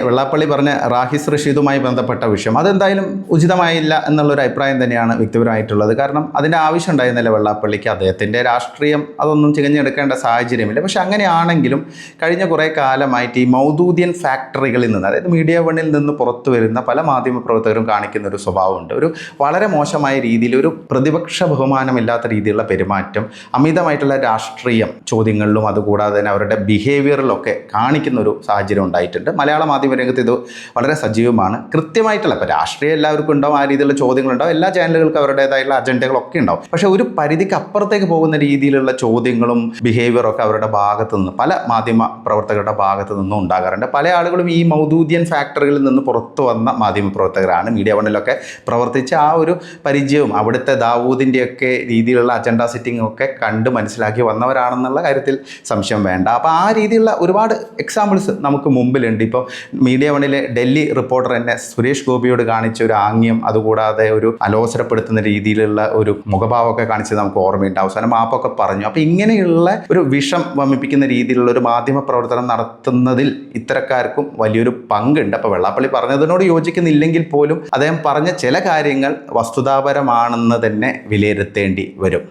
വെള്ളാപ്പള്ളി പറഞ്ഞ റാഹിസ് റഷീദുമായി ബന്ധപ്പെട്ട വിഷയം അതെന്തായാലും ഉചിതമായില്ല എന്നുള്ളൊരു അഭിപ്രായം തന്നെയാണ് വ്യക്തിപരമായിട്ടുള്ളത്. കാരണം അതിൻ്റെ ആവശ്യം ഉണ്ടായിരുന്നില്ല വെള്ളാപ്പള്ളിക്ക്. അദ്ദേഹത്തിൻ്റെ രാഷ്ട്രീയം അതൊന്നും ചികഞ്ഞെടുക്കേണ്ട സാഹചര്യമില്ല. പക്ഷെ അങ്ങനെയാണെങ്കിലും കഴിഞ്ഞ കുറേ കാലമായിട്ട് ഈ മൗദൂദിയൻ ഫാക്ടറികളിൽ നിന്ന്, അതായത് മീഡിയ വണ്ണിൽ നിന്ന് പുറത്തു വരുന്ന പല മാധ്യമപ്രവർത്തകരും കാണിക്കുന്ന ഒരു സ്വഭാവമുണ്ട്. ഒരു വളരെ മോശമായ രീതിയിൽ ഒരു പ്രതിപക്ഷ ബഹുമാനമില്ലാത്ത രീതിയിലുള്ള പെരുമാറ്റം, അമിതമായിട്ടുള്ള രാഷ്ട്രീയം ചോദ്യങ്ങളിലും അതുകൂടാതെ തന്നെ അവരുടെ ബിഹേവിയറിലൊക്കെ കാണിക്കുന്ന ഒരു സാഹചര്യം ഉണ്ടായിട്ടുണ്ട്. മലയാള രംഗത്ത് ഇത് വളരെ സജീവമാണ്. കൃത്യമായിട്ടുള്ള ഇപ്പോൾ രാഷ്ട്രീയം എല്ലാവർക്കും ഉണ്ടാവും, ആ രീതിയിലുള്ള ചോദ്യങ്ങളുണ്ടാവും, എല്ലാ ചാനലുകൾക്കും അവരുടേതായിട്ടുള്ള അജണ്ടകളൊക്കെ ഉണ്ടാവും. പക്ഷേ ഒരു പരിധിക്ക് അപ്പുറത്തേക്ക് പോകുന്ന രീതിയിലുള്ള ചോദ്യങ്ങളും ബിഹേവിയറും ഒക്കെ അവരുടെ ഭാഗത്തു നിന്ന്, പല മാധ്യമ പ്രവർത്തകരുടെ ഭാഗത്തു നിന്നും ഉണ്ടാകാറുണ്ട്. പല ആളുകളും ഈ മൗദൂദിയൻ ഫാക്ടറികളിൽ നിന്ന് പുറത്തു വന്ന മാധ്യമ പ്രവർത്തകരാണ്. മീഡിയ വണ്ണിലൊക്കെ പ്രവർത്തിച്ച് ആ ഒരു പരിചയവും അവിടുത്തെ ദാവൂദിൻ്റെയൊക്കെ രീതിയിലുള്ള അജണ്ട സെറ്റിംഗ് ഒക്കെ കണ്ട് മനസ്സിലാക്കി വന്നവരാണെന്നുള്ള കാര്യത്തിൽ സംശയം വേണ്ട. അപ്പോൾ ആ രീതിയിലുള്ള ഒരുപാട് എക്സാമ്പിൾസ് നമുക്ക് മുമ്പിലുണ്ട്. ഇപ്പോൾ മീഡിയ വണ്ണിലെ ഡൽഹി റിപ്പോർട്ടർ തന്നെ സുരേഷ് ഗോപിയോട് കാണിച്ച ഒരു ആംഗ്യം, അതുകൂടാതെ ഒരു അലോസരപ്പെടുത്തുന്ന രീതിയിലുള്ള ഒരു മുഖഭാവമൊക്കെ കാണിച്ചത് നമുക്ക് ഓർമ്മയുണ്ട്. അവസാനം മാപ്പൊക്കെ പറഞ്ഞു. അപ്പോൾ ഇങ്ങനെയുള്ള ഒരു വിഷം വമിപ്പിക്കുന്ന രീതിയിലുള്ള ഒരു മാധ്യമ പ്രവർത്തനം നടത്തുന്നതിൽ ഇത്തരക്കാർക്കും വലിയൊരു പങ്കുണ്ട്. അപ്പോൾ വെള്ളാപ്പള്ളി പറഞ്ഞതിനോട് യോജിക്കുന്നില്ലെങ്കിൽ പോലും അദ്ദേഹം പറഞ്ഞ ചില കാര്യങ്ങൾ വസ്തുതാപരമാണെന്ന് തന്നെ വിലയിരുത്തേണ്ടി വരും.